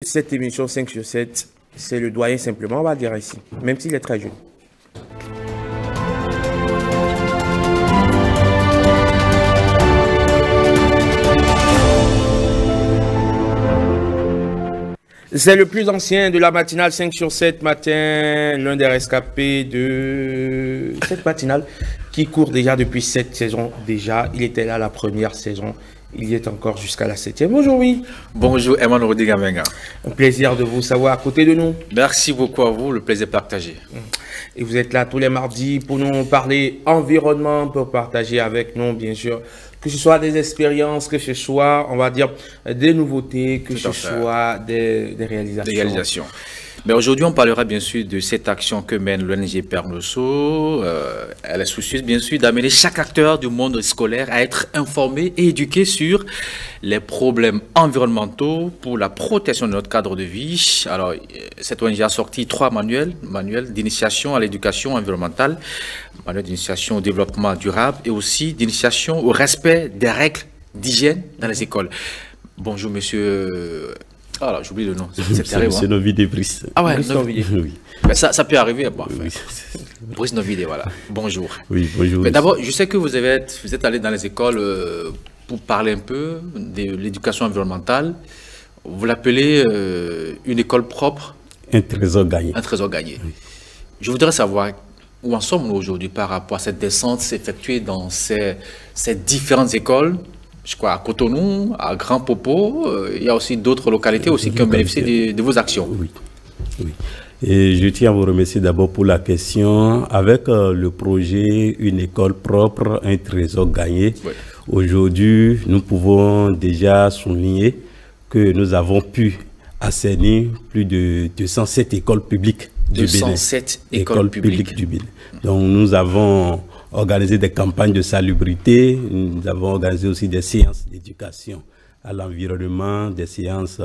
cette émission 5 sur 7, c'est le doyen simplement, on va dire ici, même s'il est très jeune. C'est le plus ancien de la matinale 5 sur 7 matin, l'un des rescapés de cette matinale qui court déjà depuis 7 saisons déjà. Il était là la première saison, il y est encore jusqu'à la 7e. Bonjour, oui. Bonjour, Emmanuel Rodriguez-Menga. Un plaisir de vous savoir à côté de nous. Merci beaucoup à vous, le plaisir partagé. Et vous êtes là tous les mardis pour nous parler environnement, pour partager avec nous, bien sûr, que ce soit des expériences, que ce soit, on va dire, des nouveautés, que ce soit des réalisations. Mais aujourd'hui, on parlera bien sûr de cette action que mène l'ONG Pernoso. Elle est soucieuse bien sûr d'amener chaque acteur du monde scolaire à être informé et éduqué sur les problèmes environnementaux pour la protection de notre cadre de vie. Alors, cette ONG a sorti 3 manuels d'initiation à l'éducation environnementale, manuel d'initiation au développement durable et aussi d'initiation au respect des règles d'hygiène dans les écoles. Bonjour, monsieur... Ah, j'oublie le nom. C'est Novide Brice. Ah ouais, oui. Mais ça peut arriver. Bon, enfin. Brice Novide, voilà. Bonjour. Oui, bonjour. Mais d'abord, je sais que vous êtes allé dans les écoles pour parler un peu de l'éducation environnementale. Vous l'appelez une école propre. Un trésor gagné. Un trésor gagné. Oui. Je voudrais savoir où en sommes-nous aujourd'hui par rapport à cette descente effectuée dans ces différentes écoles. Je crois à Cotonou, à Grand Popo, il y a aussi d'autres localités aussi qui ont bénéficié de vos actions. Oui, oui. Et je tiens à vous remercier d'abord pour la question. Avec le projet Une école propre, un trésor gagné, oui. Aujourd'hui, nous pouvons déjà souligner que nous avons pu assainir plus de 207 écoles publiques du Bénin. 207 écoles publiques du Bénin. Donc nous avons organisé des campagnes de salubrité, nous avons organisé aussi des séances d'éducation à l'environnement, des séances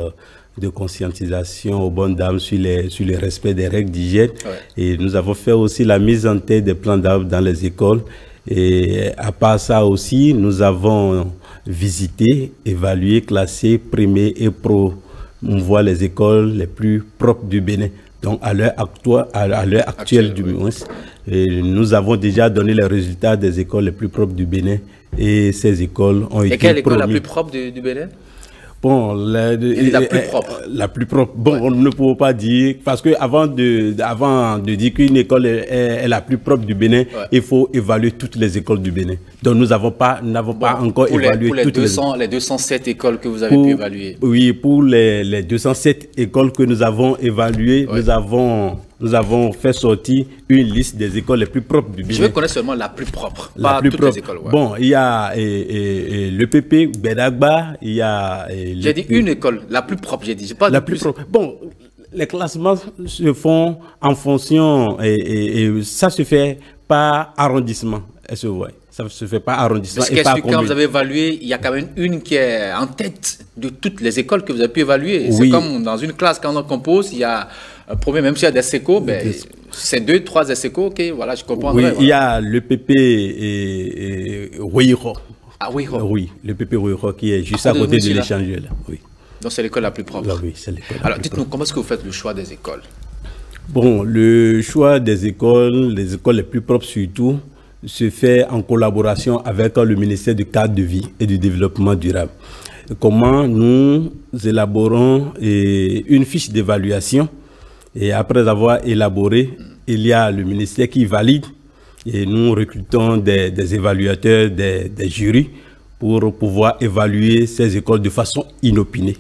de conscientisation aux bonnes dames sur le respect des règles d'hygiène. Ouais. Et nous avons fait aussi la mise en tête des plans d'arbres dans les écoles. Et à part ça aussi, nous avons visité, évalué, classé, primé et promouvoir les écoles les plus propres du Bénin. Donc à l'heure actuelle du moins, nous avons déjà donné les résultats des écoles les plus propres du Bénin et ces écoles ont été. Et quelle école la plus propre du Bénin? Bon, la plus propre. La plus propre. Bon, ouais. On ne peut pas dire, parce que avant de dire qu'une école est la plus propre du Bénin, ouais. Il faut évaluer toutes les écoles du Bénin. Donc nous n'avons pas encore évalué toutes les 207 écoles que vous avez pu évaluer. Oui, pour les 207 écoles que nous avons évaluées, ouais. Nous avons fait sortir une liste des écoles les plus propres du Bénin. Je veux connaître seulement la plus propre, pas toutes les écoles. Ouais. Bon, il y a le PP, Bedagba, il y a... J'ai dit une école, la plus propre, j'ai dit. Pas la plus propre. Bon, les classements se font en fonction, et ça se fait par arrondissement, ça ne se fait pas arrondissement. Parce que quand vous avez évalué, il y a quand même une qui est en tête de toutes les écoles que vous avez pu évaluer. Oui. C'est comme dans une classe, quand on compose, il y a un premier, même s'il y a des SECO, ben, c'est 2, 3 SECO, ok, voilà, je comprends. Oui, voilà. Il y a le PP et Ouiro. Ah, Ouiro. Oui, le PP Ouiro qui est juste à côté de l'échangeur, là. Oui. Donc c'est l'école la plus propre. Là, oui, c'est l'école. Alors dites-nous, comment est-ce que vous faites le choix des écoles? Bon, le choix des écoles, les écoles les plus propres surtout, se fait en collaboration avec le ministère du cadre de vie et du développement durable. Comment nous élaborons une fiche d'évaluation et après avoir élaboré, il y a le ministère qui valide et nous recrutons des évaluateurs, des jurys pour pouvoir évaluer ces écoles de façon inopinée.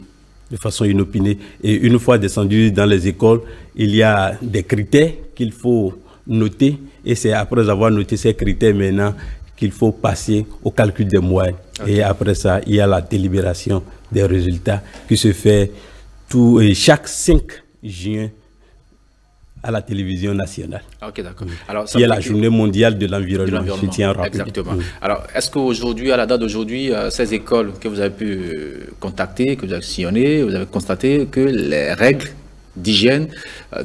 Et une fois descendu dans les écoles, il y a des critères qu'il faut noter et c'est après avoir noté ces critères maintenant qu'il faut passer au calcul des moyennes. Okay. Et après ça, il y a la délibération des résultats qui se fait chaque 5 juin à la télévision nationale. Ok, d'accord. Il y a la journée mondiale de l'environnement. Je tiens à rappeler. Exactement. Alors, est-ce qu'aujourd'hui, à la date d'aujourd'hui, ces écoles que vous avez pu contacter, que vous avez sillonnées, vous avez constaté que les règles d'hygiène,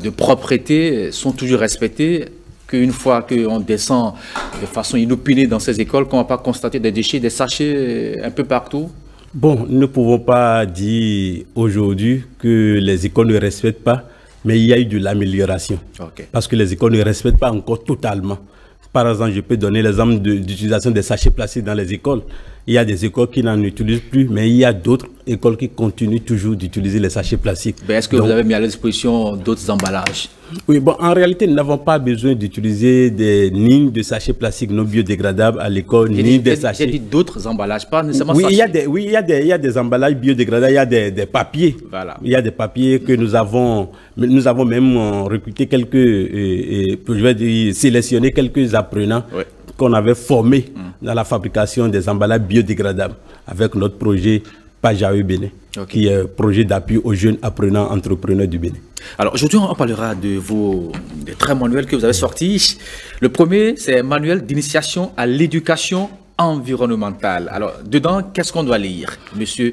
de propreté sont toujours respectées, qu'une fois qu'on descend de façon inopinée dans ces écoles, qu'on ne va pas constater des déchets, des sachets un peu partout? Bon, nous ne pouvons pas dire aujourd'hui que les écoles ne respectent pas, mais il y a eu de l'amélioration. Parce que les écoles ne respectent pas encore totalement. Par exemple, je peux donner l'exemple d'utilisation des sachets plastiques dans les écoles. Il y a des écoles qui n'en utilisent plus, mais il y a d'autres écoles qui continuent toujours d'utiliser les sachets plastiques. Est-ce que vous avez mis à la disposition d'autres emballages? Oui, bon, en réalité, nous n'avons pas besoin d'utiliser ni de sachets plastiques non biodégradables à l'école, ni des sachets. J'ai dit d'autres emballages, pas nécessairement oui, sachets. Il y a des emballages biodégradables, il y a des papiers. Voilà. Il y a des papiers que nous avons même recruté quelques, je vais dire, sélectionné quelques apprenants qu'on avait formés dans la fabrication des emballages biodégradables avec notre projet PAJAE Bénin, qui est un projet d'appui aux jeunes apprenants entrepreneurs du Bénin. Alors aujourd'hui, on parlera des très manuels que vous avez sortis. Le premier, c'est un manuel d'initiation à l'éducation environnementale. Alors dedans, qu'est-ce qu'on doit lire, monsieur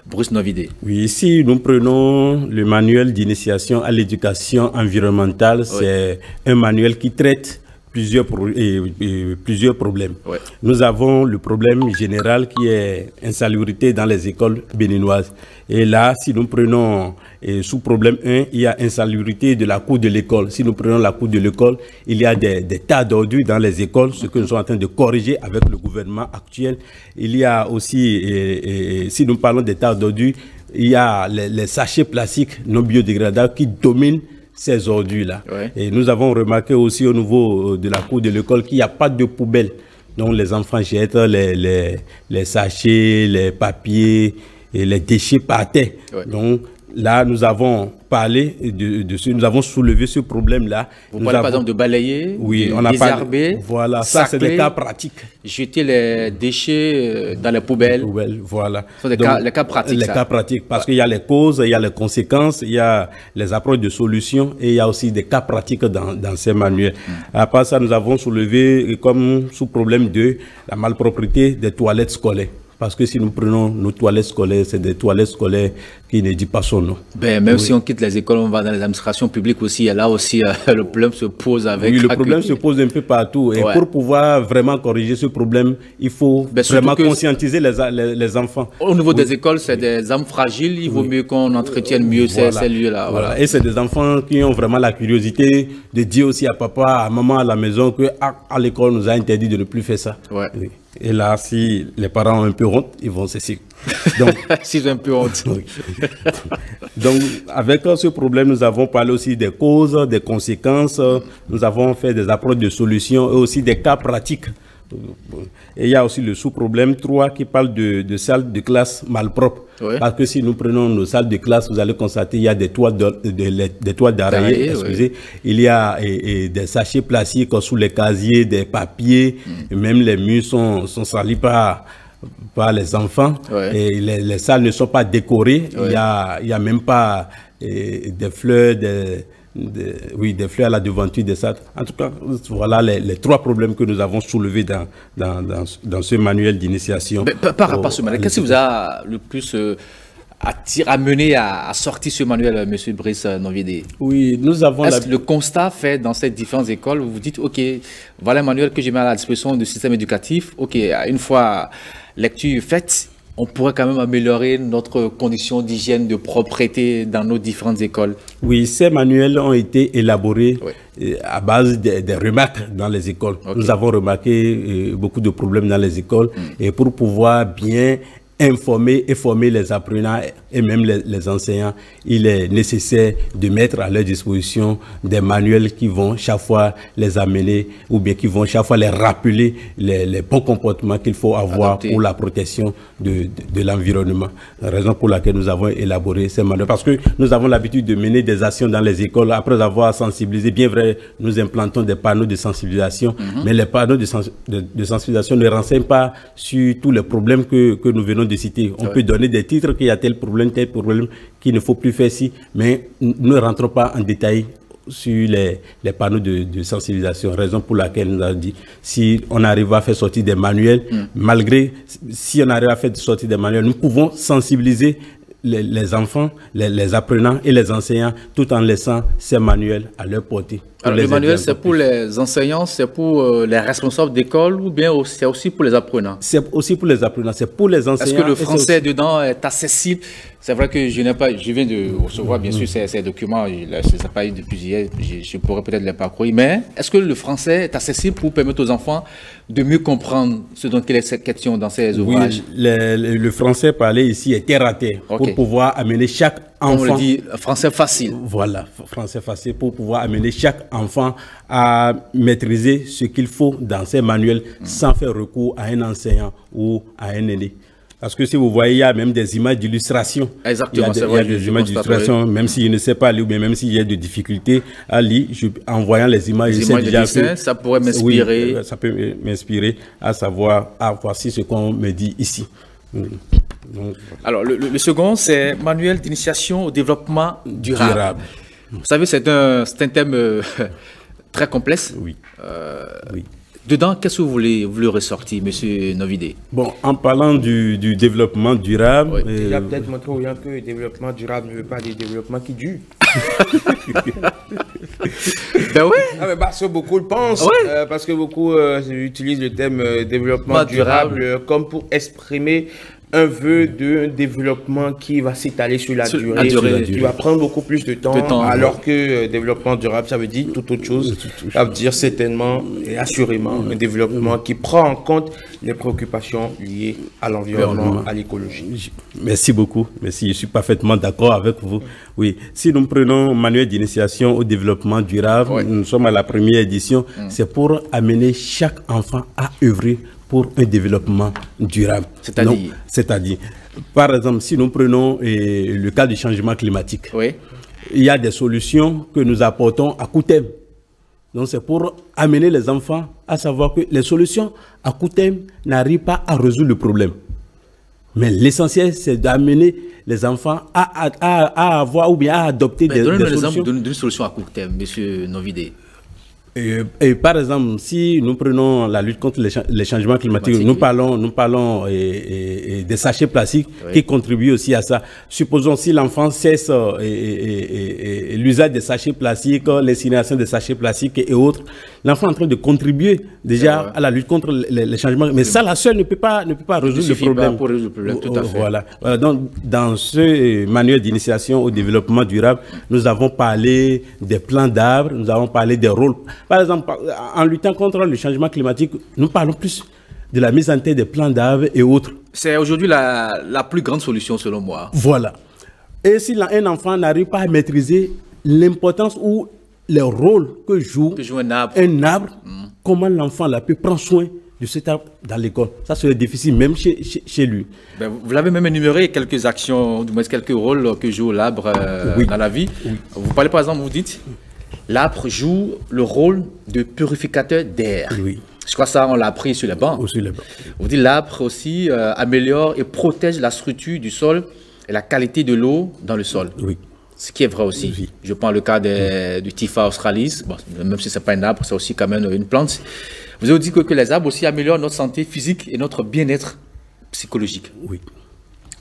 Bruce Novidé? Oui, ici, nous prenons le manuel d'initiation à l'éducation environnementale. C'est un manuel qui traite plusieurs problèmes. Nous avons le problème général qui est insalubrité dans les écoles béninoises. Et là, si nous prenons sous problème 1, il y a insalubrité de la cour de l'école. Si nous prenons la cour de l'école, il y a des tas d'ordures dans les écoles, ce que nous sommes en train de corriger avec le gouvernement actuel. Il y a aussi, si nous parlons des tas d'ordures, il y a les sachets plastiques non biodégradables qui dominent ces ordures-là. Et nous avons remarqué aussi au niveau de la cour de l'école qu'il n'y a pas de poubelle. Donc les enfants jettent les sachets, les papiers et les déchets par terre. Donc là, nous avons parlé de ce, nous avons soulevé ce problème-là. Vous parlez par exemple de balayer, de désherber, voilà, ça c'est des cas pratiques. Jeter les déchets dans les poubelles. Voilà. Ce sont les cas pratiques. Les cas pratiques, parce qu'il y a les causes, il y a les conséquences, il y a les approches de solutions et il y a aussi des cas pratiques dans ces manuels. À part ça, nous avons soulevé comme sous-problème la malpropreté des toilettes scolaires. Parce que si nous prenons nos toilettes scolaires, c'est des toilettes scolaires qui ne disent pas son nom. Même si on quitte les écoles, on va dans les administrations publiques aussi. Et là aussi, le problème se pose avec... Oui, le problème se pose un peu partout. Et pour pouvoir vraiment corriger ce problème, il faut vraiment conscientiser les enfants. Au niveau des écoles, c'est des âmes fragiles. Il vaut mieux qu'on entretienne mieux ces lieux-là. Voilà. Et c'est des enfants qui ont vraiment la curiosité de dire aussi à papa, à maman à la maison que à l'école, on nous a interdit de ne plus faire ça. Oui. Et là, si les parents ont un peu honte, ils vont cesser. Donc, s'ils ont un peu honte. Donc, avec ce problème, nous avons parlé aussi des causes, des conséquences. Nous avons fait des approches de solutions et aussi des cas pratiques. Et il y a aussi le sous-problème 3 qui parle de salles de classe malpropres. Parce que si nous prenons nos salles de classe, vous allez constater qu'il y a des toits d'araignée, il y a des sachets plastiques sous les casiers, des papiers, et même les murs sont salis par les enfants. Et les salles ne sont pas décorées, il y a même pas des fleurs, des fleurs à la devanture des salles. En tout cas, voilà les 3 problèmes que nous avons soulevés dans ce manuel d'initiation. Par rapport à ce manuel, qu'est-ce qui vous a le plus amené à sortir ce manuel, M. Brice Novidé? Oui, nous avons... Le constat fait dans ces différentes écoles, vous vous dites, OK, voilà un manuel que j'ai mis à la disposition du système éducatif. OK, une fois lecture faite, on pourrait quand même améliorer notre condition d'hygiène, de propreté dans nos différentes écoles. Oui, ces manuels ont été élaborés à base des remarques dans les écoles. Nous avons remarqué beaucoup de problèmes dans les écoles et pour pouvoir bien informer et former les apprenants et même les enseignants, il est nécessaire de mettre à leur disposition des manuels qui vont chaque fois les amener ou bien qui vont chaque fois les rappeler les bons comportements qu'il faut avoir pour la protection de l'environnement. La raison pour laquelle nous avons élaboré ces manuels. Parce que nous avons l'habitude de mener des actions dans les écoles après avoir sensibilisé. Bien vrai, nous implantons des panneaux de sensibilisation, mais les panneaux de sensibilisation ne renseignent pas sur tous les problèmes que nous venons de citer. On peut donner des titres qu'il y a tel problème, qu'il ne faut plus faire ci, mais nous ne rentrons pas en détail sur les panneaux de sensibilisation. Raison pour laquelle nous avons dit, si on arrive à faire sortir des manuels, si on arrive à faire sortir des manuels, nous pouvons sensibiliser les enfants, les apprenants et les enseignants, tout en laissant ces manuels à leur portée. Alors, le manuel, c'est pour les enseignants, c'est pour les responsables d'école ou bien c'est aussi pour les apprenants? C'est aussi pour les apprenants, c'est pour les enseignants. Est-ce que le français dedans est accessible? C'est vrai que je viens de recevoir bien sûr ces documents, je ne les ai pas eu depuis hier, je pourrais peut-être les parcourir, mais est-ce que le français est accessible pour permettre aux enfants de mieux comprendre ce dont il est question dans ces ouvrages? Oui, le français parlé ici est terre à terre, pour pouvoir amener chaque enfant. On le dit, français facile. Voilà, français facile pour pouvoir amener chaque enfant à maîtriser ce qu'il faut dans ces manuels sans faire recours à un enseignant ou à un aîné. Parce que si vous voyez, il y a même des images d'illustration. Exactement, il y a des images d'illustration, même si je ne sais pas lire ou bien même s'il y a des difficultés à lire, en voyant les images, de dessin, ça pourrait m'inspirer. Oui, ça peut m'inspirer à savoir, voici ce qu'on me dit ici. Donc, alors, le second, c'est manuel d'initiation au développement durable. Vous savez, c'est un thème très complexe. Oui. Oui. Dedans, qu'est-ce que vous voulez ressortir, M. Novidé? Bon, en parlant du développement durable... Oui. Il a peut-être montré aux gens que le développement durable ne veut pas des développements qui durent. Ben oui. Ah, mais parce que beaucoup le pensent, parce que beaucoup utilisent le thème développement durable comme pour exprimer un vœu de développement qui va s'étaler sur la durée, qui va prendre beaucoup plus de temps alors que développement durable, ça veut dire tout autre chose. Ça veut dire certainement et assurément un développement qui prend en compte les préoccupations liées à l'environnement, à l'écologie. Merci beaucoup. Merci, je suis parfaitement d'accord avec vous. Oui, si nous prenons manuel d'initiation au développement durable, nous sommes à la première édition, c'est pour amener chaque enfant à œuvrer pour un développement durable. C'est-à-dire, par exemple, si nous prenons le cas du changement climatique, il y a des solutions que nous apportons à court terme. Donc, c'est pour amener les enfants à savoir que les solutions à court terme n'arrivent pas à résoudre le problème. Mais l'essentiel, c'est d'amener les enfants à avoir ou bien à adopter des solutions. Donnez-nous l'exemple d'une solution à court terme, M. Novidé. Et par exemple, si nous prenons la lutte contre les changements climatiques, nous parlons des sachets plastiques qui contribuent aussi à ça. Supposons si l'enfant cesse l'usage des sachets plastiques, l'incinération des sachets plastiques et autres, l'enfant est en train de contribuer déjà à la lutte contre les changements. Mais ça, la seule ne peut pas résoudre le problème. Pour résoudre le problème, tout à fait. Voilà. Donc, dans ce manuel d'initiation au développement durable, nous avons parlé des plants d'arbres, nous avons parlé des rôles. Par exemple, en luttant contre le changement climatique, nous parlons plus de la mise en terre des plants d'arbres et autres. C'est aujourd'hui la plus grande solution selon moi. Voilà. Et si un enfant n'arrive pas à maîtriser l'importance ou le rôle que joue un arbre, comment l'enfant peut prendre soin de cet arbre dans l'école? Ça serait difficile même chez lui. Ben, vous l'avez même énuméré quelques actions, du moins quelques rôles que joue l'arbre dans la vie. Oui. Vous parlez par exemple, vous dites... L'arbre joue le rôle de purificateur d'air. Oui. Je crois que ça, on l'a appris sur les bancs. Vous dites l'arbre aussi améliore et protège la structure du sol et la qualité de l'eau dans le sol. Oui. Ce qui est vrai aussi. Oui. Je prends le cas du Typha australis. Bon, même si ce n'est pas un arbre, c'est aussi quand même une plante. Vous avez dit que les arbres aussi améliorent notre santé physique et notre bien-être psychologique. Oui.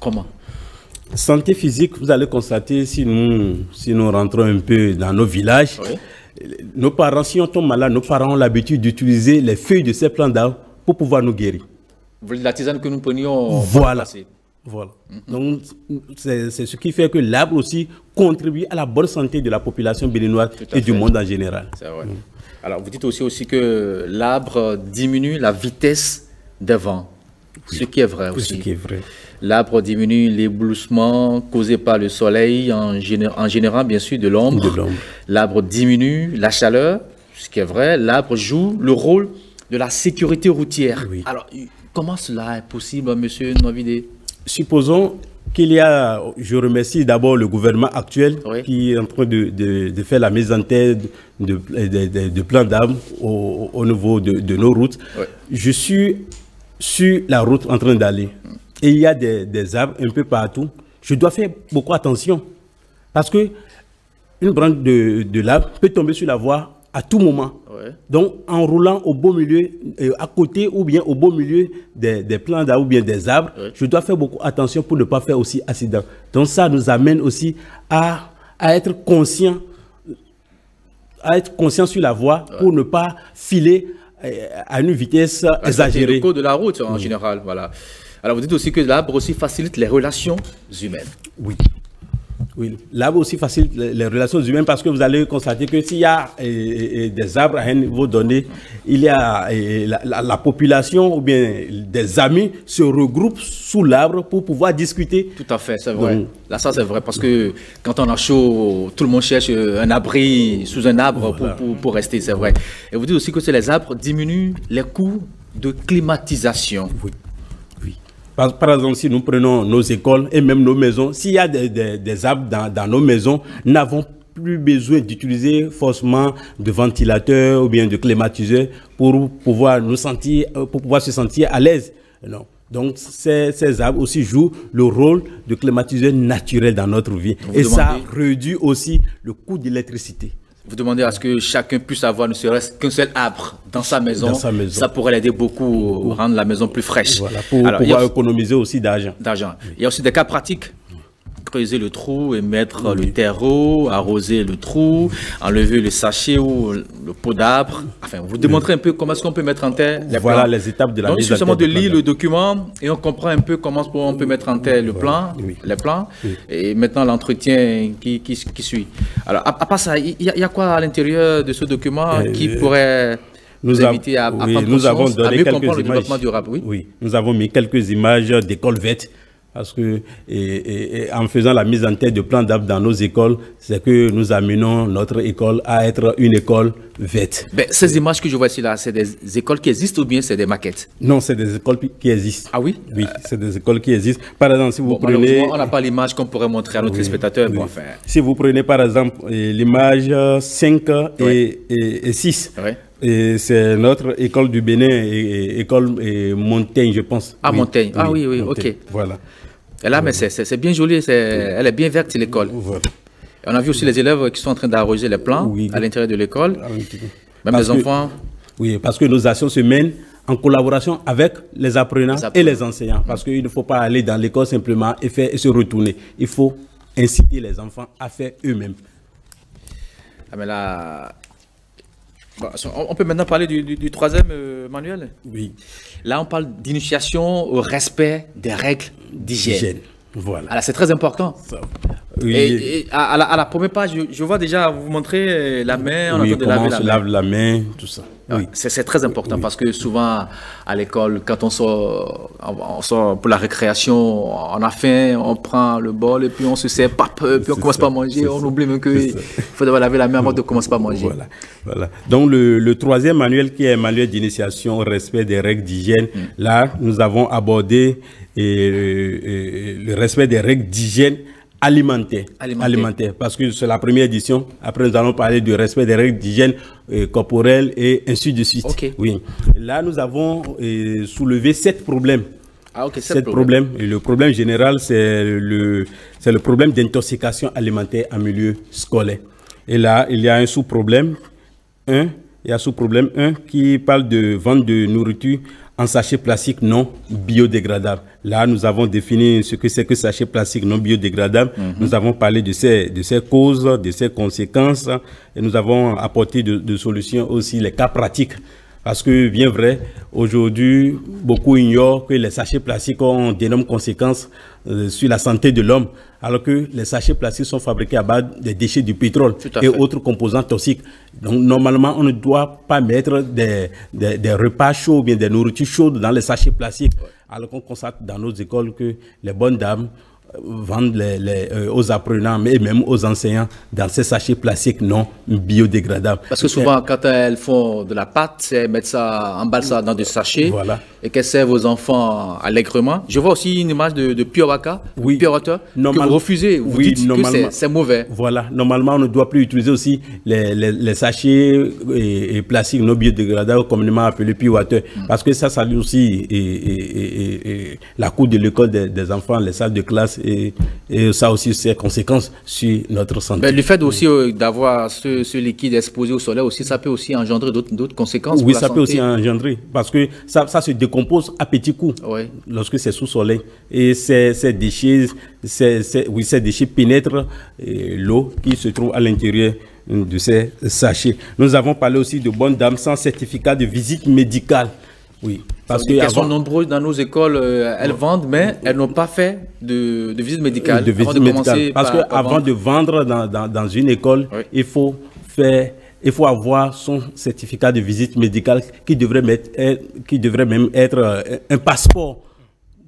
Comment? Santé physique, vous allez constater, si nous rentrons un peu dans nos villages, nos parents, si on tombe malade, nos parents ont l'habitude d'utiliser les feuilles de ces plants d'arbres pour pouvoir nous guérir. La tisane que nous prenions. Voilà. Donc, c'est ce qui fait que l'arbre aussi contribue à la bonne santé de la population béninoise et du monde en général. C'est vrai. Alors, vous dites aussi que l'arbre diminue la vitesse des vents. Ce qui est vrai aussi. Ce qui est vrai. L'arbre diminue l'éblouissement causé par le soleil en générant bien sûr de l'ombre. L'arbre diminue la chaleur, ce qui est vrai. L'arbre joue le rôle de la sécurité routière. Oui. Alors, comment cela est possible, M. Novidé? Supposons qu'il y a, je remercie d'abord le gouvernement actuel qui est en train de faire la mise en terre de plants d'arbres au niveau de nos routes. Je suis sur la route en train d'aller. Et il y a des arbres un peu partout. Je dois faire beaucoup attention. Parce que une branche de l'arbre peut tomber sur la voie à tout moment. Ouais. Donc, en roulant au beau milieu, à côté ou bien au beau milieu des plants d'arbres ou bien des arbres, je dois faire beaucoup attention pour ne pas faire aussi accident. Donc, ça nous amène aussi à être conscient sur la voie pour ne pas filer à une vitesse exagérée. C'est le code de la route en général. Voilà. Alors, vous dites aussi que l'arbre aussi facilite les relations humaines. Oui. Oui, l'arbre aussi facilite les relations humaines parce que vous allez constater que s'il y a des arbres à un niveau donné, il y a la population ou bien des amis se regroupent sous l'arbre pour pouvoir discuter. Tout à fait, c'est vrai. Donc, là, ça c'est vrai parce que quand on a chaud, tout le monde cherche un abri sous un arbre pour rester, c'est vrai. Et vous dites aussi que les arbres diminuent les coûts de climatisation. Oui. Par exemple, si nous prenons nos écoles et même nos maisons, s'il y a des arbres dans nos maisons, nous n'avons plus besoin d'utiliser forcément de ventilateurs ou bien de climatiseurs pour pouvoir se sentir à l'aise. Non. Donc, ces arbres aussi jouent le rôle de climatiseur naturel dans notre vie. Et ça réduit aussi le coût d'électricité. Vous demandez à ce que chacun puisse avoir ne serait-ce qu'un seul arbre dans sa maison. Ça pourrait l'aider beaucoup, rendre la maison plus fraîche. Voilà, pour pouvoir économiser aussi d'argent. Oui. Il y a aussi des cas pratiques. Creuser le trou et mettre le terreau, arroser le trou, enlever le sachet ou le pot d'arbre. Enfin, vous démontrez un peu comment est-ce qu'on peut mettre en terre les plans. Les étapes de la mise en terre. Donc, seulement de lire le document et on comprend un peu comment on peut mettre en terre le plan, les plans, et maintenant l'entretien qui suit. Alors, à part ça, il y a quoi à l'intérieur de ce document qui pourrait nous inviter à prendre conscience, à mieux comprendre le développement durable? Oui, nous avons mis quelques images d'écoles vertes. Parce que en faisant la mise en terre de plants d'arbres dans nos écoles, c'est que nous amenons notre école à être une école verte. Ben, ces images que je vois ici, là, c'est des écoles qui existent ou bien c'est des maquettes? Non, c'est des écoles qui existent. Ah oui? Oui, c'est des écoles qui existent. Par exemple, si vous prenez... On n'a pas l'image qu'on pourrait montrer à notre spectateur. Bon, enfin... Si vous prenez par exemple l'image 5 et 6, et c'est notre école du Bénin, école Montaigne, je pense. Ah, Montaigne. Ah oui, Montaigne. Ok. Voilà. Et là, mais c'est bien joli, elle est bien verte, l'école. Voilà. On a vu aussi les élèves qui sont en train d'arroser les plants à l'intérieur de l'école. Même les enfants. Oui, parce que nos actions se mènent en collaboration avec les apprenants et les enseignants. Parce qu'il ne faut pas aller dans l'école simplement et se retourner. Il faut inciter les enfants à faire eux-mêmes. Ah, mais là... Bon, on peut maintenant parler du troisième manuel. Oui. Là, on parle d'initiation au respect des règles d'hygiène. Voilà. Alors, c'est très important. Oui. Et à la première page, je vois déjà vous montrer la main, on entend de laver la main. Lave la main, tout ça. Oui. C'est très important parce que souvent à l'école, quand on sort pour la récréation, on a faim, on prend le bol et puis on se sert pas peu, puis on commence pas à manger, on oublie même qu'il faut d'abord laver la main avant de commencer à manger. Voilà. Donc le troisième manuel qui est un manuel d'initiation au respect des règles d'hygiène, là nous avons abordé le respect des règles d'hygiène alimentaire, parce que c'est la première édition. Après, nous allons parler du respect des règles d'hygiène corporelle et ainsi de suite. Oui. Là, nous avons soulevé 7 problèmes. Ah, ok, 7 problèmes. Et le problème général, c'est le problème d'intoxication alimentaire en milieu scolaire. Et là, il y a un sous-problème 1. Il y a sous-problème 1 qui parle de vente de nourriture en sachet plastique non biodégradable. Là, nous avons défini ce que c'est que sachet plastique non biodégradable. Nous avons parlé de ses causes, de ses conséquences, et nous avons apporté de solutions aussi, les cas pratiques. Parce que, bien vrai, aujourd'hui, beaucoup ignorent que les sachets plastiques ont d'énormes conséquences sur la santé de l'homme, alors que les sachets plastiques sont fabriqués à base des déchets du pétrole et autres composants toxiques. Donc, normalement, on ne doit pas mettre des repas chauds ou bien des nourritures chaudes dans les sachets plastiques, alors qu'on constate dans nos écoles que les bonnes dames vendent aux apprenants et même aux enseignants dans ces sachets plastiques non biodégradables. Parce que souvent, quand elles font de la pâte, elles mettent ça, emballent ça dans des sachets et qu'elles servent aux enfants allègrement. Je vois aussi une image de Pure Waka, Pure Water, que vous refusez. Vous dites que c'est mauvais. Voilà. Normalement, on ne doit plus utiliser aussi les sachets et plastiques non biodégradables, communément appelés Pure Water, parce que ça salue aussi la cour de l'école des enfants, les salles de classe efficace et ça aussi ses conséquences sur notre santé. Mais le fait aussi d'avoir ce liquide exposé au soleil aussi, ça peut aussi engendrer d'autres conséquences. Oui, ça peut aussi engendrer parce que ça se décompose à petits coups lorsque c'est sous soleil et ces déchets pénètrent l'eau qui se trouve à l'intérieur de ces sachets. Nous avons parlé aussi de bonnes dames sans certificat de visite médicale. Oui, parce qu'elles sont nombreuses dans nos écoles, elles vendent, mais elles n'ont pas fait de visite médicale. Parce qu'avant de vendre dans une école, il faut avoir son certificat de visite médicale qui devrait même être un passeport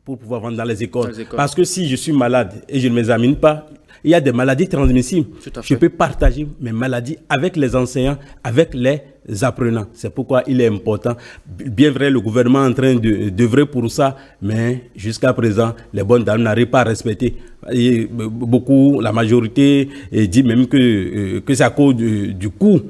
pour pouvoir vendre dans les écoles. Parce que si je suis malade et je ne m'examine pas, il y a des maladies transmissibles. Je peux partager mes maladies avec les enseignants, avec les apprenants. C'est pourquoi il est important. Bien vrai, le gouvernement est en train d'œuvrer pour ça, mais jusqu'à présent, les bonnes dames n'arrivent pas à respecter. Et la majorité dit même que c'est à cause du coût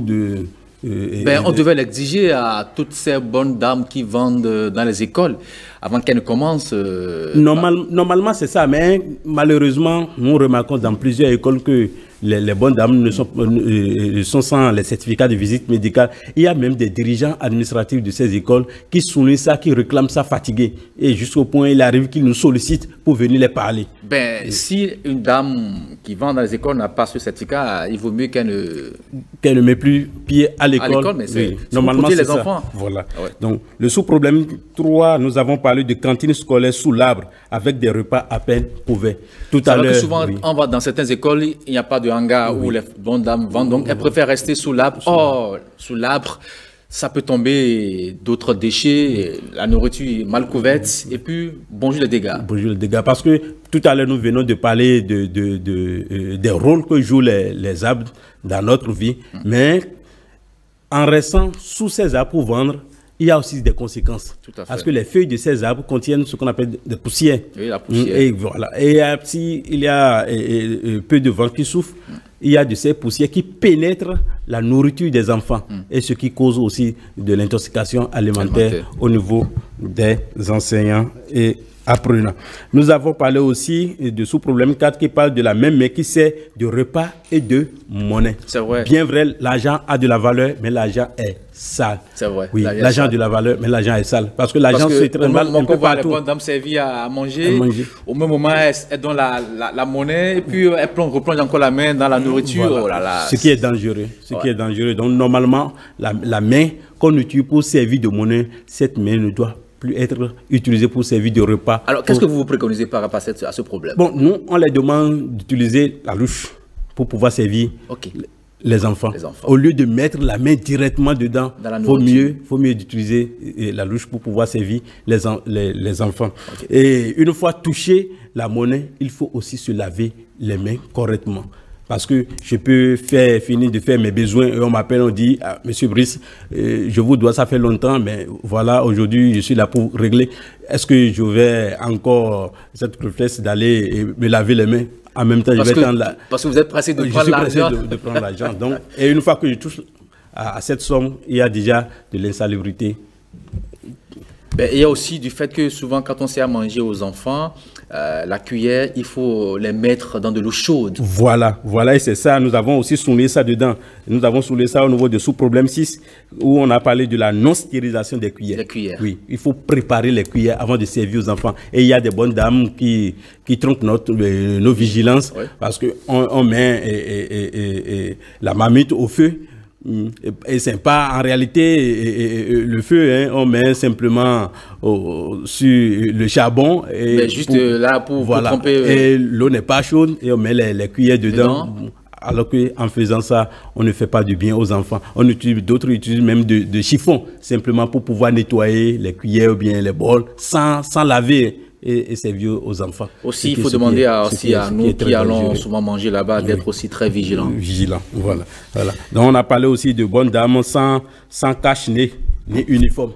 de... on devait l'exiger à toutes ces bonnes dames qui vendent dans les écoles avant qu'elles ne commencent. Normalement, c'est ça, mais malheureusement, nous remarquons dans plusieurs écoles que les bonnes dames sont sans les certificats de visite médicale. Il y a même des dirigeants administratifs de ces écoles qui soulignent ça, qui réclament ça fatigués. Et jusqu'au point, il arrive qu'ils nous sollicitent pour venir les parler. Si une dame qui vend dans les écoles n'a pas ce certificat, il vaut mieux qu'elle ne met plus pied à l'école. Mais c'est normalement les enfants. Voilà. Donc, le sous-problème 3, nous avons parlé de cantines scolaires sous l'arbre avec des repas à peine couverts. Tout à l'heure. Souvent, on va dans certaines écoles, il n'y a pas de hangar où les bonnes dames vendent, donc elles préfèrent rester sous l'arbre. Or, sous l'arbre, ça peut tomber d'autres déchets, la nourriture mal couverte, et puis bonjour les dégâts. Bonjour les dégâts, parce que tout à l'heure, nous venons de parler des rôles que jouent les arbres dans notre vie, mais en restant sous ces arbres pour vendre, il y a aussi des conséquences. Parce que les feuilles de ces arbres contiennent ce qu'on appelle des poussières. Oui, la poussière. Et voilà. Et s'il y a peu de vent qui souffle, il y a de ces poussières qui pénètrent la nourriture des enfants. Et ce qui cause aussi de l'intoxication alimentaire au niveau des enseignants et apprenants. Nous avons parlé aussi de sous-problème 4 qui parle de la même mais qui sert de repas et de monnaie. C'est vrai. Bien vrai, l'argent a de la valeur, mais l'argent est sale. C'est vrai. Oui, l'argent a de la valeur, mais l'argent est sale. Parce que l'argent se traîne mal un peu partout. Les bonnes dames servies à manger. Au même moment, elles donnent la monnaie et puis elles replongent encore la main dans la nourriture. Voilà. Oh là là. Ce qui est dangereux. Qui est dangereux. Donc, normalement, la main qu'on utilise pour servir de monnaie, cette main ne doit plus être utilisée pour servir de repas. Alors, qu'est-ce que vous vous préconisez par rapport à ce problème? Bon, nous, on les demande d'utiliser la louche pour pouvoir servir les enfants. Au lieu de mettre la main directement dedans, il faut mieux d'utiliser la louche pour pouvoir servir les enfants. Et une fois touché la monnaie, il faut aussi se laver les mains correctement. Parce que je peux finir de faire mes besoins et on m'appelle, on dit, Monsieur Brice, je vous dois, ça fait longtemps, mais voilà, aujourd'hui, je suis là pour régler. Est-ce que je vais encore cette réflexe d'aller me laver les mains? En même temps, parce que vous êtes pressé de prendre l'argent. de prendre l'argent. Donc, et une fois que je touche à cette somme, il y a déjà de l'insalubrité. Il y a aussi du fait que souvent, quand on sert à manger aux enfants, la cuillère, il faut les mettre dans de l'eau chaude. Voilà, et c'est ça. Nous avons aussi souligné ça dedans. Nous avons souligné ça au niveau de sous-problème 6, où on a parlé de la non-stérilisation des cuillères. Les cuillères. Oui, il faut préparer les cuillères avant de servir aux enfants. Et il y a des bonnes dames qui trompent nos vigilances, parce qu'on met la marmite au feu. Et c'est pas en réalité le feu, on met simplement sur le charbon et juste là pour tromper. Et l'eau n'est pas chaude et on met les cuillères dedans. Alors qu'en faisant ça, on ne fait pas du bien aux enfants. D'autres utilisent même de chiffon simplement pour pouvoir nettoyer les cuillères ou bien les bols sans laver. Et servir aux enfants. Aussi, il faut demander à nous qui allons souvent manger là-bas d'être aussi très vigilants. Voilà. Donc, on a parlé aussi de bonnes dames sans cache-nez ni uniforme.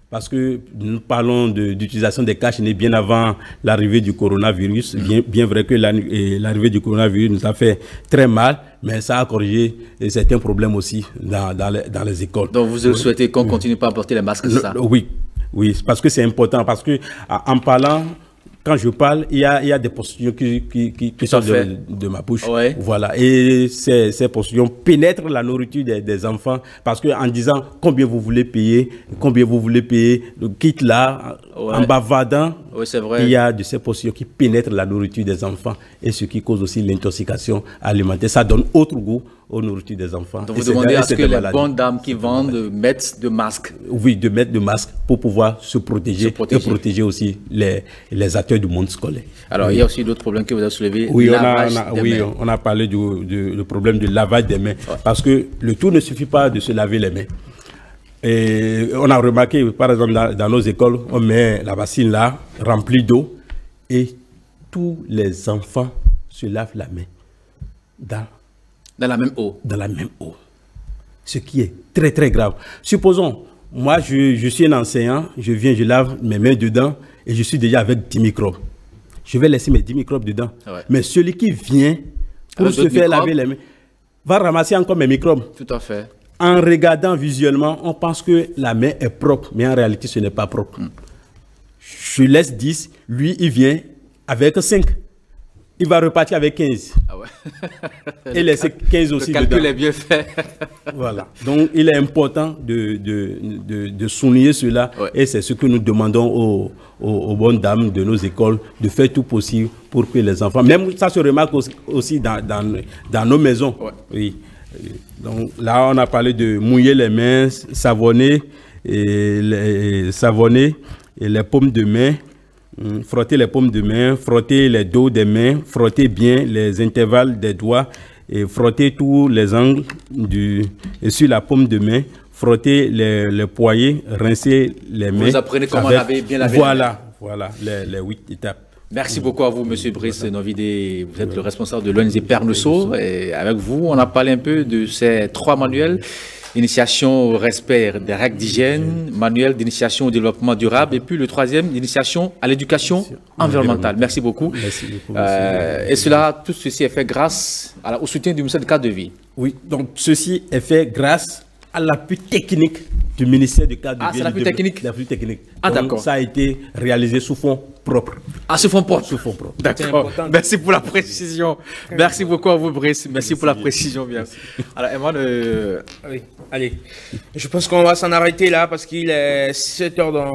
Parce que nous parlons d'utilisation des cache-nez bien avant l'arrivée du coronavirus. Bien vrai que l'arrivée du coronavirus nous a fait très mal, mais ça a corrigé certains problèmes aussi dans les écoles. Donc, vous souhaitez qu'on continue pas à porter les masques, c'est ça? Oui, parce que c'est important. Parce que en parlant quand je parle, il y a des postillons qui sortent de ma bouche. Ouais. Voilà. Et ces postillons pénètrent la nourriture des enfants parce qu'en disant combien vous voulez payer, quitte là, Ouais. en bavardant, Oui, c'est vrai. il y a de ces postillons qui pénètrent la nourriture des enfants et ce qui cause aussi l'intoxication alimentaire. Ça donne autre goût aux nourritures des enfants. Donc vous demandez à ce que les bonnes dames qui vendent mettent de masques. Oui, de mettre de masques pour pouvoir se protéger. Et protéger aussi les acteurs du monde scolaire. Alors, oui. il y a aussi d'autres problèmes que vous avez soulevés. Oui, mains. On a parlé du problème du lavage des mains. Ouais. Parce que le tout ne suffit pas de se laver les mains. Et on a remarqué, par exemple, dans nos écoles, on met la bassine là, remplie d'eau, et tous les enfants se lavent la main dans la même eau. Dans la même eau. Ce qui est très, très grave. Supposons, moi, je suis un enseignant, je viens, je lave mes mains dedans, et je suis déjà avec 10 microbes. Je vais laisser mes 10 microbes dedans. Ouais. Mais celui qui vient pour se faire laver les mains va ramasser encore mes microbes. Tout à fait. En regardant visuellement, on pense que la main est propre, mais en réalité, ce n'est pas propre. Je laisse 10, lui, il vient avec 5. Il va repartir avec 15. Ah ouais. Et laisser 15 aussi dedans. Le calcul est bien fait. Voilà. Donc, il est important de souligner cela. Ouais. Et c'est ce que nous demandons aux bonnes dames de nos écoles, de faire tout possible pour que les enfants... Même ça se remarque aussi dans nos maisons. Ouais. Oui. Donc là, on a parlé de mouiller les mains, savonner et les paumes de main, frotter les paumes de main, frotter les dos des mains, frotter bien les intervalles des doigts et frotter tous les angles sur la paume de main, frotter les poignets, rincer les mains. Vous apprenez comment laver bien la main. Voilà les 8 étapes. Merci beaucoup à vous, M. Brice Novide. Vous êtes le responsable de l'ONG Pernesso. Et avec vous, on a parlé un peu de ces 3 manuels. Initiation au respect des règles d'hygiène, manuel d'initiation au développement durable, et puis le 3e, initiation à l'éducation environnementale. Merci beaucoup. Merci beaucoup. Et tout ceci est fait grâce au soutien du ministère du cadre de vie. Oui, donc ceci est fait grâce à l'appui technique du ministère du cadre de vie. Ah, c'est l'appui technique? L'appui technique. Ah, d'accord. Ça a été réalisé sous fonds propres. Ah, sous fonds propres? Sous fonds propres. D'accord. Merci pour la précision. Merci beaucoup à vous, Brice. Merci pour la précision, bien. Alors, Emmanuel... Oui, allez. Je pense qu'on va s'en arrêter là parce qu'il est 7h dans...